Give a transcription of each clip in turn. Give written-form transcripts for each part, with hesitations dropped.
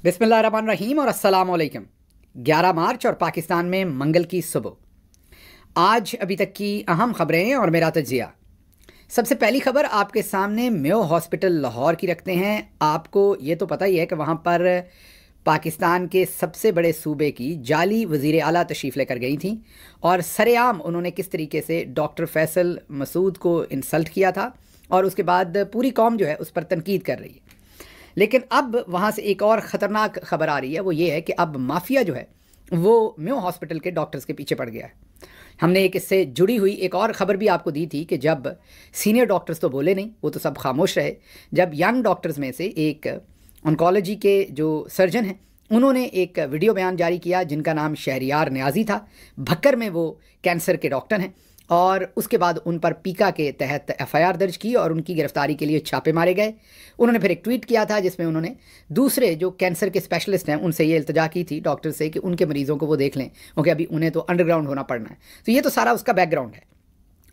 बिस्मिल्लाहिर्रहमानिर्रहीम और अस्सलाम वालेकुम। 11 मार्च और पाकिस्तान में मंगल की सुबह। आज अभी तक की अहम खबरें और मेरा तजिया। सबसे पहली खबर आपके सामने मेयो हॉस्पिटल लाहौर की रखते हैं। आपको ये तो पता ही है कि वहाँ पर पाकिस्तान के सबसे बड़े सूबे की जाली वज़ीर आला तशरीफ़ लेकर गई थी और सरेआम उन्होंने किस तरीके से डॉक्टर फैसल मसूद को इंसल्ट किया था और उसके बाद पूरी कौम जो है उस पर तनकीद कर रही है। लेकिन अब वहाँ से एक और ख़तरनाक खबर आ रही है, वो ये है कि अब माफिया जो है वो मेयो हॉस्पिटल के डॉक्टर्स के पीछे पड़ गया है। हमने एक इससे जुड़ी हुई एक और ख़बर भी आपको दी थी कि जब सीनियर डॉक्टर्स तो बोले नहीं, वो तो सब खामोश रहे। जब यंग डॉक्टर्स में से एक ऑन्कोलॉजी के जो सर्जन हैं उन्होंने एक वीडियो बयान जारी किया जिनका नाम शहरियार न्याजी था। भक्कर में वो कैंसर के डॉक्टर हैं और उसके बाद उन पर पीका के तहत एफआईआर दर्ज की और उनकी गिरफ्तारी के लिए छापे मारे गए। उन्होंने फिर एक ट्वीट किया था जिसमें उन्होंने दूसरे जो कैंसर के स्पेशलिस्ट हैं उनसे ये इल्तिजा की थी डॉक्टर से कि उनके मरीज़ों को वो देख लें, क्योंकि अभी उन्हें तो अंडरग्राउंड होना पड़ना है। तो ये तो सारा उसका बैकग्राउंड है।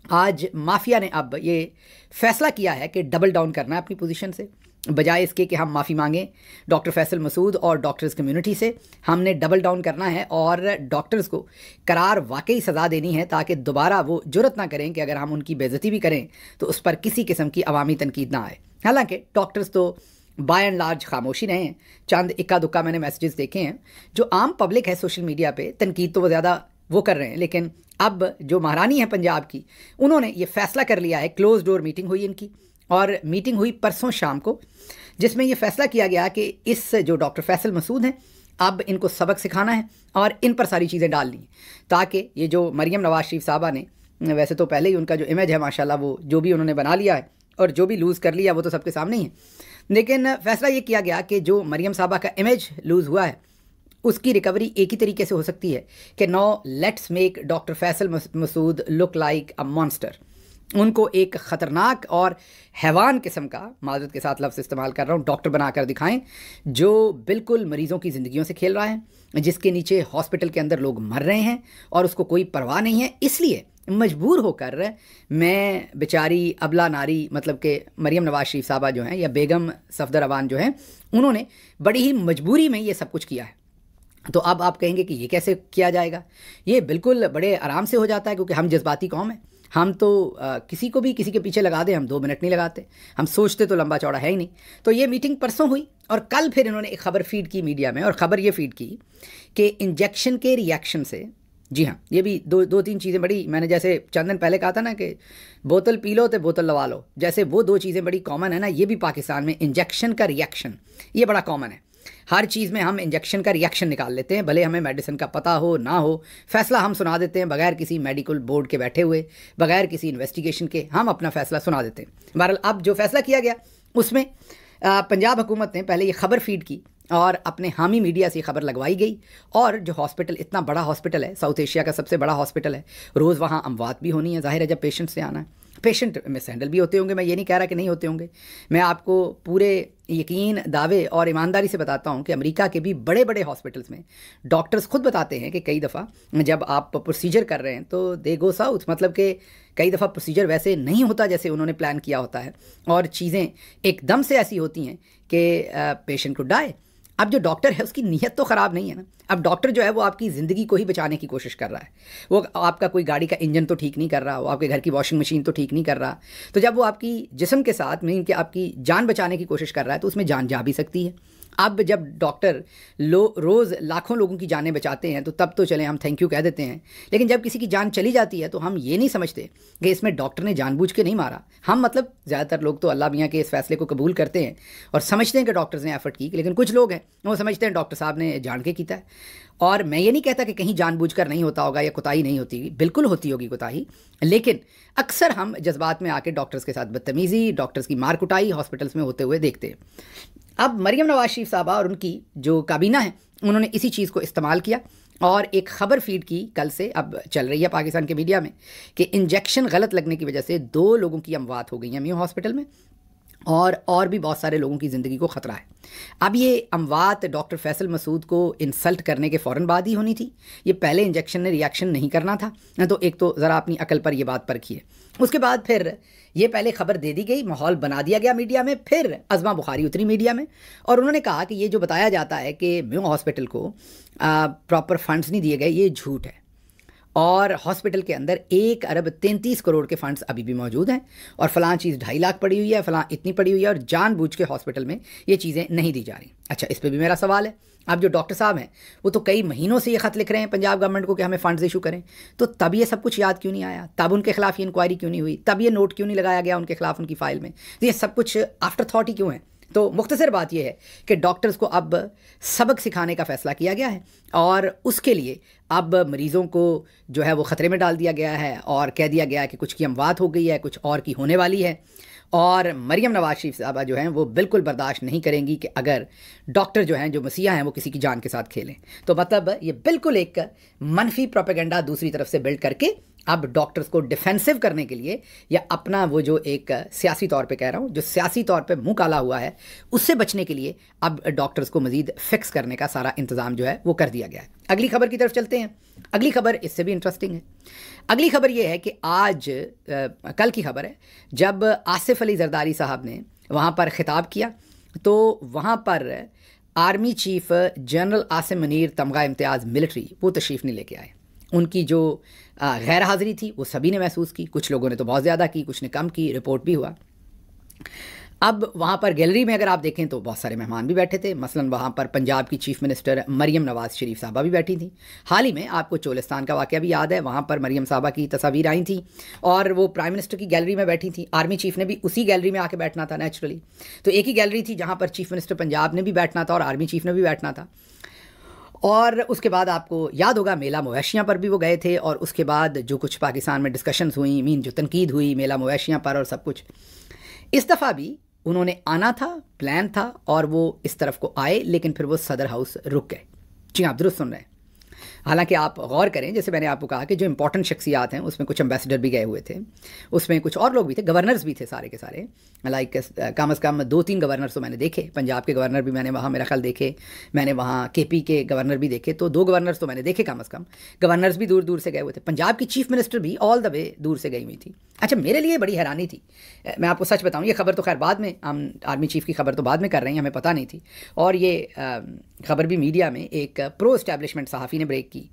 आज माफिया ने अब ये फैसला किया है कि डबल डाउन करना है अपनी पोजीशन से, बजाय इसके कि हम माफ़ी मांगें डॉक्टर फैसल मसूद और डॉक्टर्स कम्युनिटी से। हमने डबल डाउन करना है और डॉक्टर्स को करार वाकई सज़ा देनी है ताकि दोबारा वो जुर्रत ना करें कि अगर हम उनकी बेइज्जती भी करें तो उस पर किसी किस्म की अवामी तनकीद ना आए। हालांकि डॉक्टर्स तो बाय एंड लार्ज खामोशी रहे हैं। चंद इक्का दुक्का मैंने मैसेजेस देखे हैं। जो आम पब्लिक है सोशल मीडिया पे तनकीद तो वो ज़्यादा वो कर रहे हैं, लेकिन अब जो महारानी है पंजाब की उन्होंने ये फैसला कर लिया है। क्लोज डोर मीटिंग हुई इनकी और मीटिंग हुई परसों शाम को, जिसमें यह फैसला किया गया कि इस जो डॉक्टर फैसल मसूद हैं अब इनको सबक सिखाना है और इन पर सारी चीज़ें डालनी हैं ताकि ये जो मरियम नवाज शरीफ साहबा ने, वैसे तो पहले ही उनका जो इमेज है माशाल्लाह वो जो भी उन्होंने बना लिया है और जो भी लूज़ कर लिया वो तो सबके सामने ही है, लेकिन फैसला ये किया गया कि जो मरियम साहबा का इमेज लूज़ हुआ है उसकी रिकवरी एक ही तरीके से हो सकती है कि no let's make doctor Faisal Masood look like a monster. उनको एक ख़तरनाक और हैवान किस्म का, माजरत के साथ लफ्ज़ इस्तेमाल कर रहा हूँ, डॉक्टर बनाकर दिखाएं जो बिल्कुल मरीज़ों की ज़िंदगियों से खेल रहा है, जिसके नीचे हॉस्पिटल के अंदर लोग मर रहे हैं और उसको कोई परवाह नहीं है। इसलिए मजबूर होकर मैं बेचारी अबला नारी, मतलब कि मरियम नवाज शरीफ साहबा जो हैं या बेगम सफदर अवान जो हैं, उन्होंने बड़ी ही मजबूरी में ये सब कुछ किया है। तो अब आप कहेंगे कि ये कैसे किया जाएगा? ये बिल्कुल बड़े आराम से हो जाता है, क्योंकि हम जज्बाती कौम है। हम तो किसी को भी किसी के पीछे लगा दें हम 2 मिनट नहीं लगाते, हम सोचते तो लंबा चौड़ा है ही नहीं। तो ये मीटिंग परसों हुई और कल फिर इन्होंने एक खबर फीड की मीडिया में, और ख़बर ये फीड की कि इंजेक्शन के रिएक्शन से, जी हाँ, ये भी दो तीन चीज़ें बड़ी, मैंने जैसे चंद दिन पहले कहा था ना कि बोतल पी लो तो बोतल लगा लो, जैसे वो 2 चीज़ें बड़ी कॉमन है ना, ये भी पाकिस्तान में इंजेक्शन का रिएक्शन ये बड़ा कॉमन है। हर चीज़ में हम इंजेक्शन का रिएक्शन निकाल लेते हैं, भले हमें मेडिसिन का पता हो ना हो, फैसला हम सुना देते हैं बगैर किसी मेडिकल बोर्ड के बैठे हुए, बगैर किसी इन्वेस्टिगेशन के हम अपना फैसला सुना देते हैं। बहरहाल अब जो फैसला किया गया उसमें पंजाब हुकूमत ने पहले ये खबर फीड की और अपने हामी मीडिया से खबर लगवाई गई। और जो हॉस्पिटल, इतना बड़ा हॉस्पिटल है, साउथ एशिया का सबसे बड़ा हॉस्पिटल है, रोज़ वहाँ अमवात भी होनी है, जाहिर है जब पेशेंट से आना है। पेशेंट मिस हैंडल भी होते होंगे, मैं ये नहीं कह रहा कि नहीं होते होंगे। मैं आपको पूरे यकीन, दावे और ईमानदारी से बताता हूँ कि अमेरिका के भी बड़े बड़े हॉस्पिटल्स में डॉक्टर्स खुद बताते हैं कि कई दफ़ा जब आप प्रोसीजर कर रहे हैं तो दे गो साउथ, मतलब कि कई दफ़ा प्रोसीजर वैसे नहीं होता जैसे उन्होंने प्लान किया होता है और चीज़ें एकदम से ऐसी होती हैं कि पेशेंट को डाई। अब जो डॉक्टर है उसकी नीयत तो ख़राब नहीं है ना। अब डॉक्टर जो है वो आपकी ज़िंदगी को ही बचाने की कोशिश कर रहा है। वो आपका कोई गाड़ी का इंजन तो ठीक नहीं कर रहा, वो आपके घर की वॉशिंग मशीन तो ठीक नहीं कर रहा। तो जब वो आपकी जिस्म के साथ मीन कि आपकी जान बचाने की कोशिश कर रहा है तो उसमें जान जा भी सकती है। अब जब डॉक्टर रोज़ लाखों लोगों की जानें बचाते हैं तो तब तो चलें हम थैंक यू कह देते हैं, लेकिन जब किसी की जान चली जाती है तो हम ये नहीं समझते कि इसमें डॉक्टर ने जानबूझ के नहीं मारा। हम मतलब ज़्यादातर लोग तो अल्लाह मियाँ के इस फैसले को कबूल करते हैं और समझते हैं कि डॉक्टर्स ने एफर्ट की, लेकिन कुछ लोग हैं वो समझते हैं डॉक्टर साहब ने जान के किया है। और मैं ये नहीं कहता कि कहीं जानबूझकर नहीं होता होगा या कोताही नहीं होती, बिल्कुल होती होगी कोताही, लेकिन अक्सर हम जज्बात में आके डॉक्टर्स के साथ बदतमीज़ी, डॉक्टर्स की मार कुटाई हॉस्पिटल्स में होते हुए देखते हैं। अब मरियम नवाज शरीफ साहबा और उनकी जो काबीना है उन्होंने इसी चीज़ को इस्तेमाल किया और एक खबर फीड की कल से, अब चल रही है पाकिस्तान के मीडिया में, कि इंजेक्शन गलत लगने की वजह से 2 लोगों की अमवात हो गई है मेयो हॉस्पिटल में और भी बहुत सारे लोगों की ज़िंदगी को ख़तरा है। अब ये अमवात डॉक्टर फैसल मसूद को इंसल्ट करने के फ़ौरन बाद ही होनी थी। ये पहले इंजेक्शन ने रिएक्शन नहीं करना था। तो एक तो ज़रा अपनी अकल पर ये बात परखिए। उसके बाद फिर ये पहले खबर दे दी गई, माहौल बना दिया गया मीडिया में, फिर अज़मा बुखारी उतरी मीडिया में और उन्होंने कहा कि ये जो बताया जाता है कि म्यो हॉस्पिटल को प्रॉपर फंड्स नहीं दिए गए, ये झूठ है और हॉस्पिटल के अंदर 1 अरब 33 करोड़ के फंड्स अभी भी मौजूद हैं और फ़लाँ चीज़ 2.5 लाख पड़ी हुई है, फ़लाँ इतनी पड़ी हुई है और जानबूझ के हॉस्पिटल में ये चीज़ें नहीं दी जा रही। अच्छा, इस पर भी मेरा सवाल है। अब जो डॉक्टर साहब हैं वो तो कई महीनों से ये ख़त लिख रहे हैं पंजाब गवर्नमेंट को कि हमें फ़ंड्स इशू करें, तो तब ये सब कुछ याद क्यों नहीं आया? तब उनके खिलाफ ये इंक्वायरी क्यों नहीं हुई? तब ये नोट क्यों नहीं लगाया गया उनके खिलाफ उनकी फ़ाइल में? तो ये सब कुछ आफ्टर थॉट ही क्यों है? तो मुख्तसर बात यह है कि डॉक्टर्स को अब सबक सिखाने का फ़ैसला किया गया है और उसके लिए अब मरीज़ों को जो है वो ख़तरे में डाल दिया गया है और कह दिया गया है कि कुछ की अमवात हो गई है, कुछ और की होने वाली है। और मरियम नवाज शरीफ साहबा जो हैं वो बिल्कुल बर्दाश्त नहीं करेंगी कि अगर डॉक्टर जो हैं, जो मसीहा हैं, वो किसी की जान के साथ खेलें। तो मतलब ये बिल्कुल एक मनफी प्रोपेगेंडा दूसरी तरफ से बिल्ड करके अब डॉक्टर्स को डिफेंसिव करने के लिए या अपना वो जो एक सियासी तौर पे कह रहा हूँ, जो सियासी तौर पे मुंह काला हुआ है, उससे बचने के लिए अब डॉक्टर्स को मज़ीद फिक्स करने का सारा इंतज़ाम जो है वो कर दिया गया है। अगली खबर की तरफ चलते हैं। अगली खबर इससे भी इंटरेस्टिंग है। अगली खबर ये है कि आज कल की खबर है, जब आसिफ अली जरदारी साहब ने वहाँ पर ख़िताब किया तो वहाँ पर army chief general Asim Munir तमगा इम्तियाज़ मिलिट्री वो तशरीफ़ नहीं लेके आए। उनकी जो गैर हाज़िरी थी वो सभी ने महसूस की, कुछ लोगों ने तो बहुत ज़्यादा की, कुछ ने कम की, रिपोर्ट भी हुआ। अब वहाँ पर गैलरी में अगर आप देखें तो बहुत सारे मेहमान भी बैठे थे। मसलन वहाँ पर पंजाब की चीफ़ मिनिस्टर मरियम नवाज़ शरीफ साहबा भी बैठी थी। हाल ही में आपको चोलिस्तान का वाक़या भी याद है, वहाँ पर मरियम साहबा की तस्वीर आई थी और वो प्राइम मिनिस्टर की गैलरी में बैठी थी। आर्मी चीफ़ ने भी उसी गैलरी में आके बैठना था नेचुरली। तो एक ही गैलरी थी जहाँ पर चीफ़ मिनिस्टर पंजाब ने भी बैठना था और आर्मी चीफ़ ने भी बैठना था। और उसके बाद आपको याद होगा मेला मवेशियाँ पर भी वो गए थे और उसके बाद जो कुछ पाकिस्तान में डिस्कशंस हुई, मीन जो तनकीद हुई मेला मवेशियाँ पर और सब कुछ, इस दफ़ा भी उन्होंने आना था, प्लान था और वो इस तरफ को आए, लेकिन फिर वो सदर हाउस रुक गए। जी आप दुरुस्त सुन रहे हैं। हालांकि आप गौर करें, जैसे मैंने आपको कहा कि जो इंपॉर्टेंट शख्सियात हैं उसमें कुछ एम्बेसडर भी गए हुए थे, उसमें कुछ और लोग भी थे, गवर्नर्स भी थे सारे के सारे। लाइक कम अज़ कम 2-3 गवर्नर्स तो मैंने देखे, पंजाब के गवर्नर भी मैंने वहाँ मेरा ख्याल देखे, मैंने वहाँ केपी के गवर्नर भी देखे, तो 2 गवर्नर्स तो मैंने देखे कम अज़ कम। गवर्नर्स भी दूर दूर से गए हुए थे। पंजाब की चीफ मिनिस्टर भी ऑल द वे दूर से गई हुई थी। अच्छा, मेरे लिए बड़ी हैरानी थी, मैं आपको सच बताऊँ, ये खबर तो खैर बाद में, हम आर्मी चीफ की खबर तो बाद में कर रहे हैं, हमें पता नहीं थी। और ये खबर भी मीडिया में एक प्रो एस्टैब्लिशमेंट सहाफ़ी ने ब्रेक की,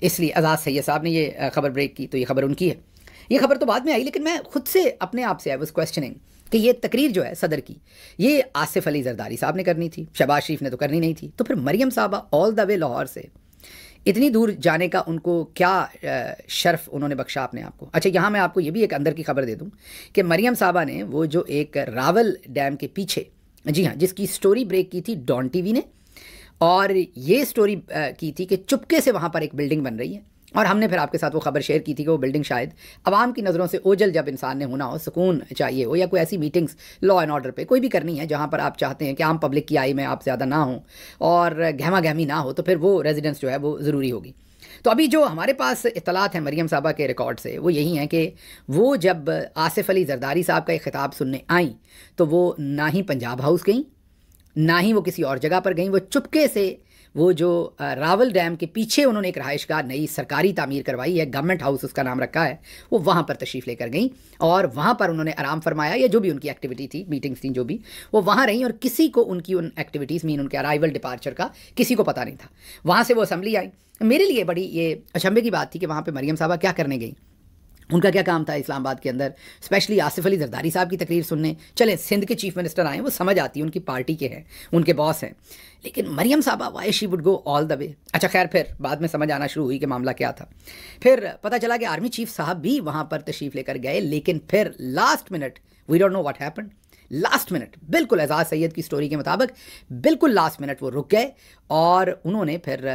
इसलिए आज़ाद सैयद साहब ने ये खबर ब्रेक की, तो ये खबर उनकी है। ये खबर तो बाद में आई, लेकिन मैं खुद से अपने आप से आई वाज क्वेश्चनिंग कि ये तकरीर जो है सदर की, ये आसिफ अली जरदारी साहब ने करनी थी, शहबाज शरीफ ने तो करनी नहीं थी, तो फिर मरियम साहबा ऑल द वे लाहौर से इतनी दूर जाने का उनको क्या शर्फ उन्होंने बख्शा अपने आप को। अच्छा, यहाँ मैं आपको ये भी एक अंदर की खबर दे दूँ कि मरियम साहबा ने वो जो एक रावल डैम के पीछे, जी हाँ, जिसकी स्टोरी ब्रेक की थी डॉन टीवी ने, और ये स्टोरी की थी कि चुपके से वहाँ पर एक बिल्डिंग बन रही है और हमने फिर आपके साथ वो खबर शेयर की थी कि वो बिल्डिंग शायद आवाम की नज़रों से ओझल जब इंसान ने होना हो, सुकून चाहिए हो, या कोई ऐसी मीटिंग्स लॉ एंड ऑर्डर पे कोई भी करनी है जहाँ पर आप चाहते हैं कि आम पब्लिक की आई में आप ज़्यादा ना हो और गहमा गहमी ना हो, तो फिर वो रेजिडेंस जो है वो ज़रूरी होगी। तो अभी जो हमारे पास इत्तलात है मरियम साहबा के रिकॉर्ड से, वो यही हैं कि वो जब आसिफ अली जरदारी साहब का एक ख़िताब सुनने आई तो वो ना ही पंजाब हाउस गई, ना ही वो किसी और जगह पर गई, वो चुपके से वो जो रावल डैम के पीछे उन्होंने एक रहायशगाह नई सरकारी तामीर करवाई है, गवर्नमेंट हाउस उसका नाम रखा है, वो वहाँ पर तशरीफ़ लेकर गई और वहाँ पर उन्होंने आराम फरमाया, या जो भी उनकी एक्टिविटी थी, मीटिंग्स थी जो भी, वो वहाँ रहीं और किसी को उनकी उन एक्टिविटीज़ मीन उनके अराइवल डिपार्चर का किसी को पता नहीं था। वहाँ से वो असम्बली आई। मेरे लिए बड़ी ये अचंभे की बात थी कि वहाँ पर मरियम साहबा क्या करने गई, उनका क्या काम था इस्लामाबाद के अंदर, स्पेशली आसिफ अली जरदारी साहब की तकरीर सुनने। चले सिंध के चीफ मिनिस्टर आए, वो समझ आती है, उनकी पार्टी के हैं, उनके बॉस हैं, लेकिन मरियम साहबा why she would go all the way. अच्छा खैर, फिर बाद में समझ आना शुरू हुई कि मामला क्या था। फिर पता चला कि आर्मी चीफ साहब भी वहाँ पर तशरीफ़ लेकर गए, लेकिन फिर last minute, we don't know what happened, last minute बिल्कुल एजाज सैयद की स्टोरी के मुताबिक बिल्कुल लास्ट मिनट वो रुक गए और उन्होंने फिर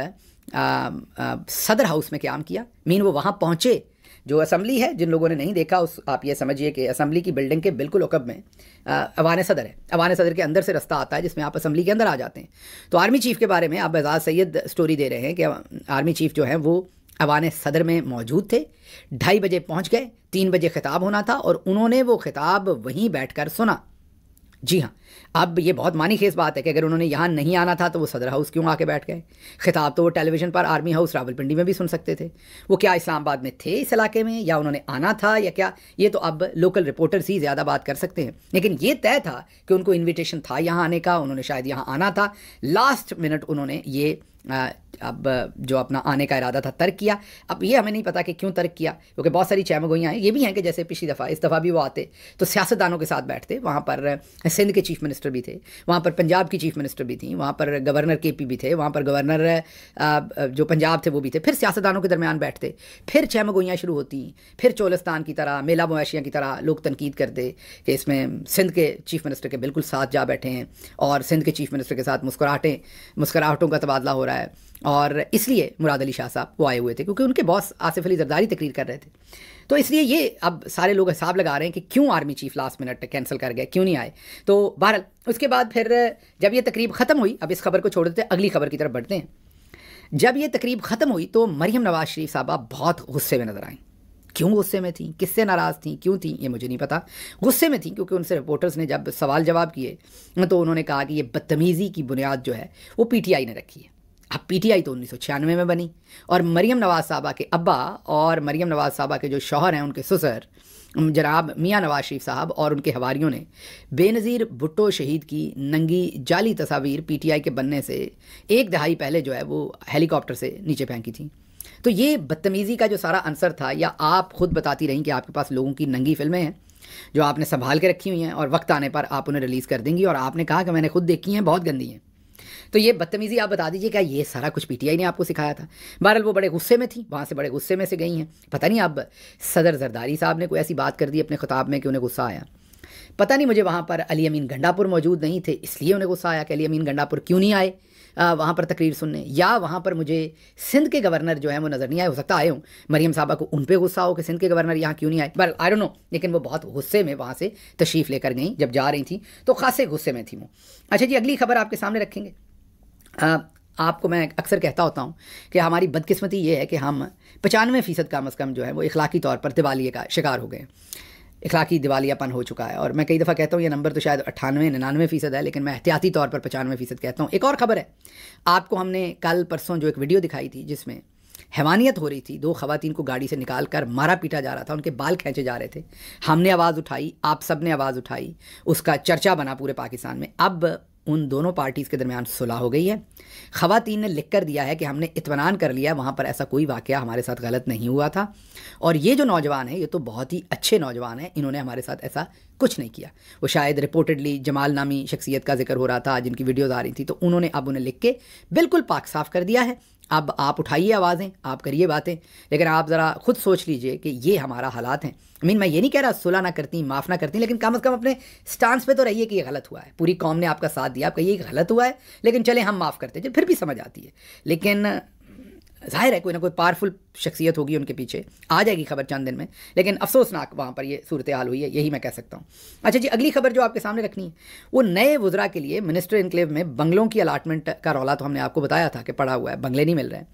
सदर हाउस में क़याम किया। मीन वो वहाँ पहुँचे, जो असम्बली है, जिन लोगों ने नहीं देखा उस, आप ये समझिए कि असम्बली की बिल्डिंग के बिल्कुल उकब में अवान सदर है। अवान सदर के अंदर से रास्ता आता है जिसमें आप असम्बली के अंदर आ जाते हैं। तो आर्मी चीफ़ के बारे में आप एजाज सैयद स्टोरी दे रहे हैं कि आर्मी चीफ़ जो है वो अवान सदर में मौजूद थे, 2:30 बजे पहुँच गए, 3 बजे ख़िताब होना था और उन्होंने वो ख़िताब वहीं बैठ कर सुना। जी हाँ, अब ये बहुत मानीखेज बात है कि अगर उन्होंने यहाँ नहीं आना था तो वो सदर हाउस क्यों आके बैठ गए। खिताब तो वो टेलीविज़न पर आर्मी हाउस रावलपिंडी में भी सुन सकते थे। वो क्या इस्लामाबाद में थे इस इलाके में, या उन्होंने आना था या क्या, ये तो अब लोकल रिपोर्टर्स ही ज़्यादा बात कर सकते हैं। लेकिन ये तय था कि उनको इन्विटेशन था यहाँ आने का, उन्होंने शायद यहाँ आना था। लास्ट मिनट उन्होंने ये अब जो अपना आने का इरादा था तर्क किया। अब ये हमें नहीं पता कि क्यों तर्क किया, क्योंकि बहुत सारी चहमगोइयाँ हैं। ये भी हैं कि जैसे पिछली दफ़ा, इस दफ़ा भी वो आते तो सियासतदानों के साथ बैठते। वहाँ पर सिंध के चीफ मिनिस्टर भी थे, वहाँ पर पंजाब की चीफ मिनिस्टर भी थी, वहाँ पर गवर्नर केपी भी थे, वहाँ पर गवर्नर जो पंजाब थे वो भी थे। फिर सियासतदानों के दरमियान बैठते, फिर चहमगोइयाँ शुरू होती, फिर चोलिस्तान की तरह, मेला मुआशियाँ की तरह लोग तनकीद करते कि इसमें सिंध के चीफ मिनिस्टर के बिल्कुल साथ जा बैठे हैं और सिंध के चीफ मिनिस्टर के साथ मुस्कुराहटों का तबादला हो रहा है। और इसलिए मुराद अली शाह साहब वो आए हुए थे क्योंकि उनके बॉस आसिफ अली जरदारी तकरीर कर रहे थे। तो इसलिए ये अब सारे लोग हिसाब लगा रहे हैं कि क्यों army chief last minute cancel कर गए, क्यों नहीं आए। तो बहरहाल उसके बाद फिर जब ये तकरीब ख़त्म हुई, अब इस खबर को छोड़ देते हैं, अगली खबर की तरफ बढ़ते हैं। जब ये तकरीब ख़त्म हुई तो मरियम नवाज शरीफ साहबा बहुत गुस्से में नजर आई। क्यों गुस्से में थी, किससे नाराज़ थी, क्यों थी, ये मुझे नहीं पता। गुस्से में थी क्योंकि उनसे रिपोर्टर्स ने जब सवाल जवाब किए तो उन्होंने कहा कि ये बदतमीज़ी की बुनियाद जो है वो पीटीआई ने रखी है। अब पीटीआई तो 1996 में बनी और मरियम नवाज साहबा के अब्बा और मरियम नवाज साहबा के जो शौहर हैं, उनके ससुर जनाब मियाँ नवाज शरीफ साहब और उनके हवारियों ने बेनज़ीर भुट्टो शहीद की नंगी जाली तस्वीर पीटीआई के बनने से एक दहाई पहले जो है वो हेलीकॉप्टर से नीचे फेंकी थी। तो ये बदतमीज़ी का जो सारा आंसर था, या आप खुद बताती रहीं कि आपके पास लोगों की नंगी फिल्में हैं जो आपने संभाल के रखी हुई हैं और वक्त आने पर आप उन्हें रिलीज़ कर देंगी, और आपने कहा कि मैंने खुद देखी हैं, बहुत गंदी हैं। तो ये बदतमीज़ी आप बता दीजिए, क्या ये सारा कुछ पीटीआई ने आपको सिखाया था? बहरहाल वो बड़े गुस्से में थी, वहाँ से बड़े गुस्से में से गई हैं। पता नहीं अब सदर जरदारी साहब ने कोई ऐसी बात कर दी अपने खिताब में कि उन्हें गुस्सा आया। पता नहीं, मुझे वहाँ पर अली अमीन गंडापुर मौजूद नहीं थे इसलिए उन्हें गुस्सा आया कि अली अमीन गंडापुर क्यों नहीं आए वहाँ पर तकरीर सुनने, या वहाँ पर मुझे सिंध के गवर्नर जो है वो नज़र नहीं आए। हो सकता आए हूँ, मरियम साहबा को उन पर गुस्सा हो कि सिंध के गवर्नर यहाँ क्यों नहीं आए, बट आई डोंट नो। लेकिन वो बहुत गुस्से में वहाँ से तशरीफ़ लेकर गई, जब जा रही थी तो खासे गुस्से में थी वो। अच्छा जी, अगली खबर आपके सामने रखेंगे। आपको मैं अक्सर कहता होता हूँ कि हमारी बदकिस्मती ये है कि हम 95% कम अज़ कम जो है वो इखलाकी तौर पर दिवालिये का शिकार हो गए। इखलाकी दिवालियापन हो चुका है, और मैं कई दफ़ा कहता हूँ ये नंबर तो शायद 98-99% है, लेकिन मैं एहतियाती तौर पर 95% कहता हूँ। एक और ख़बर है, आपको हमने कल परसों जो एक वीडियो दिखाई थी जिसमें हैवानियत हो रही थी, 2 ख़वातीन को गाड़ी से निकाल कर मारा पीटा जा रहा था, उनके बाल खींचे जा रहे थे। हमने आवाज़ उठाई, आप सब ने आवाज़ उठाई, उसका चर्चा बना पूरे पाकिस्तान में। अब उन दोनों पार्टीज़ के दरमियान सुलह हो गई है। ख़वातीन ने लिख कर दिया है कि हमने इत्मीनान कर लिया, वहाँ पर ऐसा कोई वाक़या हमारे साथ गलत नहीं हुआ था, और ये जो नौजवान है ये तो बहुत ही अच्छे नौजवान हैं, इन्होंने हमारे साथ ऐसा कुछ नहीं किया। वो शायद रिपोर्टेडली जमाल नामी शख्सियत का जिक्र हो रहा था जिनकी वीडियोज़ आ रही थी, तो उन्होंने अब उन्हें लिख के बिल्कुल पाक साफ़ कर दिया है। अब आप उठाइए आवाज़ें, आप करिए बातें, लेकिन आप ज़रा खुद सोच लीजिए कि ये हमारा हालात हैं। मैं ये नहीं कह रहा सुलह ना करती, माफ़ ना करती, लेकिन कम से कम अपने स्टांस पे तो रहिए कि ये गलत हुआ है। पूरी कौम ने आपका साथ दिया, आप कहिए गलत हुआ है, लेकिन चले हम माफ़ करते हैं, फिर भी समझ आती है। लेकिन ज़ाहिर है कोई ना कोई पावरफुल शख्सियत होगी उनके पीछे, आ जाएगी खबर चंद दिन में, लेकिन अफसोसनाक वहाँ पर ये सूरत हाल हुई है, यही मैं कह सकता हूँ। अच्छा जी, अगली खबर जो आपके सामने रखनी है वो नए वुज़रा के लिए मिनिस्टर इनक्लेव में बंगलों की अलाटमेंट का रौला तो हमने आपको बताया था कि पड़ा हुआ है, बंगले नहीं मिल रहे हैं।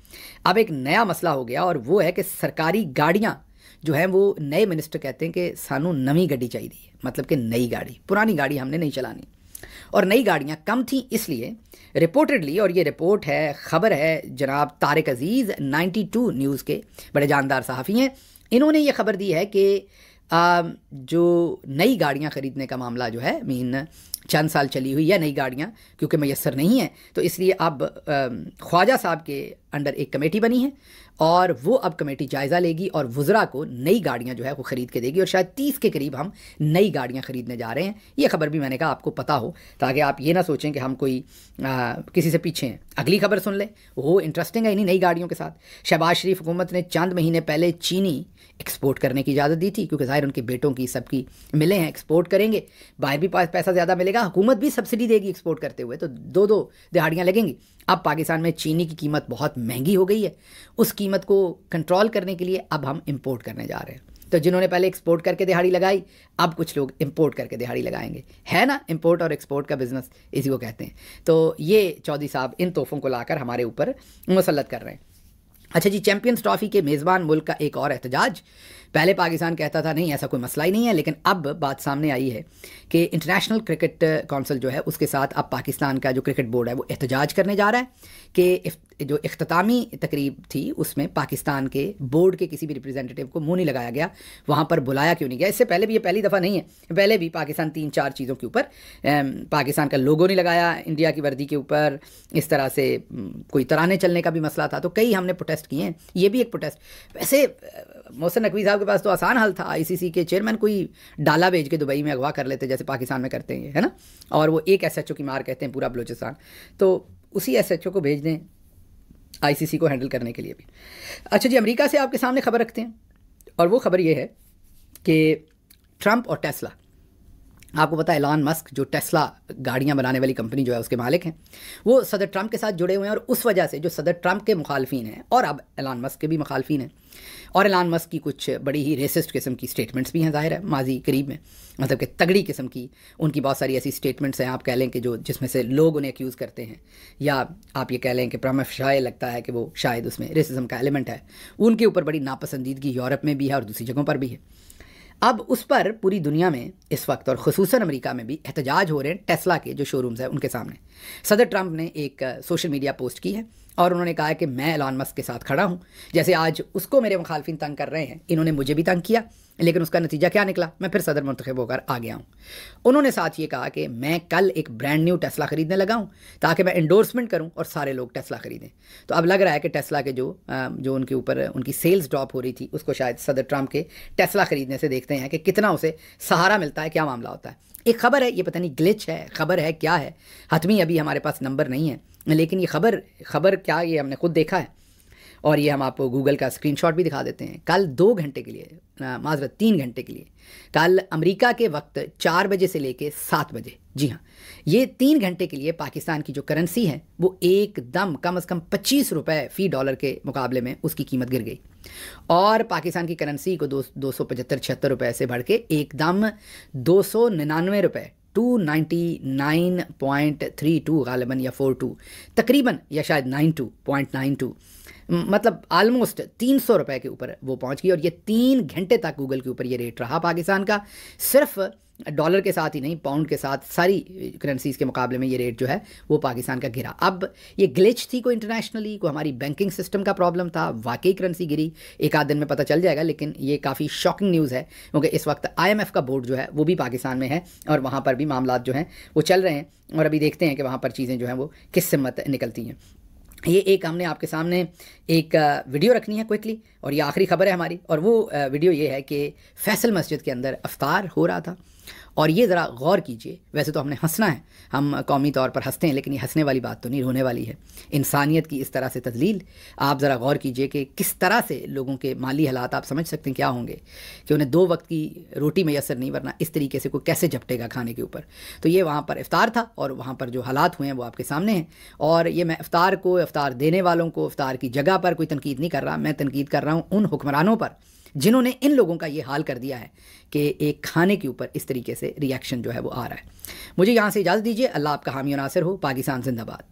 अब एक नया मसला हो गया, और वो है कि सरकारी गाड़ियाँ जो हैं वो नए मिनिस्टर कहते हैं कि सानू नवी गड्डी चाहिए, मतलब कि नई गाड़ी, पुरानी गाड़ी हमने नहीं चलानी। और नई गाड़ियाँ कम थी इसलिए रिपोर्टेडली, और ये रिपोर्ट है, ख़बर है जनाब तारिक अजीज़ 92 न्यूज़ के बड़े जानदार सहाफ़ी हैं, इन्होंने ये ख़बर दी है कि जो नई गाड़ियाँ ख़रीदने का मामला जो है, चंद साल चली हुई या नई गाड़ियाँ क्योंकि मैसर नहीं है, तो इसलिए अब ख्वाजा साहब के अंडर एक कमेटी बनी है, और वो अब कमेटी जायज़ा लेगी और वुज़रा को नई गाड़ियाँ जो है वो ख़रीद के देगी, और शायद 30 के करीब हम नई गाड़ियाँ ख़रीदने जा रहे हैं। ये खबर भी मैंने कहा आपको पता हो, ताकि आप ये ना सोचें कि हम कोई किसी से पीछे हैं। अगली खबर सुन लें, वो इंटरेस्टिंग है इन्हीं नई गाड़ियों के साथ। शहबाज शरीफ हुकूमत ने चंद महीने पहले चीनी एक्सपोर्ट करने की इजाज़त दी थी, क्योंकि ज़ाहिर उनके बेटों की सबकी मिले हैं, एक्सपोर्ट करेंगे, बाहर भी पैसा ज़्यादा मिलेगा, हुकूमत भी सब्सिडी देगी एक्सपोर्ट करते हुए, तो 2-2 दिहाड़ियाँ लगेंगी। अब पाकिस्तान में चीनी की कीमत बहुत महंगी हो गई है, उस कीमत को कंट्रोल करने के लिए अब हम इंपोर्ट करने जा रहे हैं। तो जिन्होंने पहले एक्सपोर्ट करके दिहाड़ी लगाई, अब कुछ लोग इंपोर्ट करके दिहाड़ी लगाएंगे, है ना, इंपोर्ट और एक्सपोर्ट का बिजनेस इसी को कहते हैं। तो ये चौधरी साहब इन तोहफ़ों को लाकर हमारे ऊपर मुसल्लत कर रहे हैं। अच्छा जी, चैंपियंस ट्रॉफ़ी के मेज़बान मुल्क का एक और एहतजाज, पहले पाकिस्तान कहता था नहीं ऐसा कोई मसला ही नहीं है, लेकिन अब बात सामने आई है कि इंटरनेशनल क्रिकेट काउंसिल जो है उसके साथ अब पाकिस्तान का जो क्रिकेट बोर्ड है वो एहतजाज करने जा रहा है कि जो इख्तितामी तकरीब थी उसमें पाकिस्तान के बोर्ड के किसी भी रिप्रेजेंटेटिव को मुंह नहीं लगाया गया, वहाँ पर बुलाया क्यों नहीं गया। इससे पहले भी ये पहली दफ़ा नहीं है, पहले भी पाकिस्तान 3-4 चीज़ों के ऊपर पाकिस्तान का लोगो नहीं लगाया इंडिया की वर्दी के ऊपर, इस तरह से कोई तराने चलने का भी मसला था, तो कई हमने प्रोटेस्ट किए हैं, ये भी एक प्रोटेस्ट। वैसे मोहसिन नकवी साहब के पास तो आसान हल था, आईसीसी के चेयरमैन कोई डाला भेज के दुबई में अगवा कर लेते जैसे पाकिस्तान में करते हैं, है ना, और वो एक एसएचओ की मार कहते हैं पूरा बलूचिस्तान, तो उसी एसएचओ को भेज दें आईसीसी को हैंडल करने के लिए भी। अच्छा जी, अमेरिका से आपके सामने खबर रखते हैं, और वो खबर ये है कि ट्रंप और टेस्ला, आपको पता है एलन मस्क जो टेस्ला गाड़ियां बनाने वाली कंपनी जो है उसके मालिक हैं, वो सदर ट्रंप के साथ जुड़े हुए हैं, और उस वजह से जो सदर ट्रंप के मुखालफिन हैं और अब एलन मस्क के भी मुखालफिन हैं, और एलन मस्क की कुछ बड़ी ही रेसिस्ट किस्म की स्टेटमेंट्स भी हैं, ज़ाहिर है माजी करीब में, मतलब कि तगड़ी किस्म की उनकी बहुत सारी ऐसी स्टेटमेंट्स हैं, आप कह लें कि जो जिसमें से लोग उन्हें एक्यूज़ करते हैं, या आप ये कह लें कि प्रमशाय लगता है कि वो शायद उसमें रेसिज्म का एलिमेंट है, उनके ऊपर बड़ी नापसंदीदगी यूरोप में भी है और दूसरी जगहों पर भी है। अब उस पर पूरी दुनिया में इस वक्त और ख़ुसूसन अमेरिका में भी एहतजाज हो रहे हैं टेस्ला के जो शोरूम्स हैं उनके सामने। सदर ट्रंप ने एक सोशल मीडिया पोस्ट की है और उन्होंने कहा है कि मैं एलन मस्क के साथ खड़ा हूं, जैसे आज उसको मेरे मुखालफिन तंग कर रहे हैं, इन्होंने मुझे भी तंग किया, लेकिन उसका नतीजा क्या निकला, मैं फिर सदर मुंतखब होकर आ गया हूं। उन्होंने साथ ये कहा कि मैं कल एक ब्रांड न्यू टेस्ला ख़रीदने लगा हूं ताकि मैं एंडोर्समेंट करूं और सारे लोग टेस्ला ख़रीदें। तो अब लग रहा है कि टेस्ला के जो उनके ऊपर उनकी सेल्स ड्रॉप हो रही थी उसको शायद सदर ट्रंप के टेस्ला ख़रीदने से देखते हैं कि कितना उसे सहारा मिलता है, क्या मामला होता है। एक खबर है, ये पता नहीं ग्लिच है, खबर है क्या है, हतमी अभी हमारे पास नंबर नहीं है, लेकिन ये खबर क्या, ये हमने खुद देखा है और ये हम आपको गूगल का स्क्रीनशॉट भी दिखा देते हैं। कल 2 घंटे के लिए, माजरत 3 घंटे के लिए, कल अमेरिका के वक्त 4 बजे से लेके 7 बजे, जी हाँ, ये 3 घंटे के लिए पाकिस्तान की जो करेंसी है वो एकदम कम से कम 25 रुपये फ़ी डॉलर के मुकाबले में उसकी कीमत गिर गई, और पाकिस्तान की करेंसी को 275-76 रुपये से बढ़ के एकदम 299 रुपये 299.32 गालिबन या 42 तकरीबन, या शायद 92.92, मतलब आलमोस्ट 300 रुपये के ऊपर वो पहुंच गई। और ये 3 घंटे तक गूगल के ऊपर ये रेट रहा पाकिस्तान का, सिर्फ डॉलर के साथ ही नहीं, पाउंड के साथ, सारी करेंसीज़ के मुकाबले में ये रेट जो है वो पाकिस्तान का गिरा। अब ये ग्लिच थी, कोई इंटरनेशनली कोई हमारी बैंकिंग सिस्टम का प्रॉब्लम था, वाकई करेंसी गिरी, एक आध दिन में पता चल जाएगा, लेकिन ये काफ़ी शॉकिंग न्यूज़ है क्योंकि इस वक्त IMF का बोर्ड जो है वो भी पाकिस्तान में है और वहाँ पर भी मामला जो हैं वो चल रहे हैं, और अभी देखते हैं कि वहाँ पर चीज़ें जो हैं वो किस सिमत निकलती हैं। ये एक हमने आपके सामने एक वीडियो रखनी है क्विकली, और ये आखिरी खबर है हमारी, और वो वीडियो ये है कि फैसल मस्जिद के अंदर अफ्तार हो रहा था, और ये ज़रा गौर कीजिए, वैसे तो हमने हंसना है, हम कौमी तौर पर हंसते हैं, लेकिन ये हंसने वाली बात तो नहीं, रोने वाली है। इंसानियत की इस तरह से तजलील, आप ज़रा गौर कीजिए कि किस तरह से लोगों के माली हालात आप समझ सकते हैं क्या होंगे कि उन्हें 2 वक्त की रोटी मैसर नहीं, वरना इस तरीके से कोई कैसे झपटेगा खाने के ऊपर। तो ये वहाँ पर इफ्तार था और वहाँ पर जो हालात हुए हैं वो आपके सामने हैं, और ये मैं इफ्तार देने वालों को, इफ्तार की जगह पर कोई तनकीद नहीं कर रहा, मैं तनकीद कर रहा हूँ उन हुक्मरानों पर जिन्होंने इन लोगों का ये हाल कर दिया है कि एक खाने के ऊपर इस तरीके से रिएक्शन जो है वो आ रहा है। मुझे यहाँ से इजाज़त दीजिए, अल्लाह आपका हामी और नासिर हो, पाकिस्तान जिंदाबाद।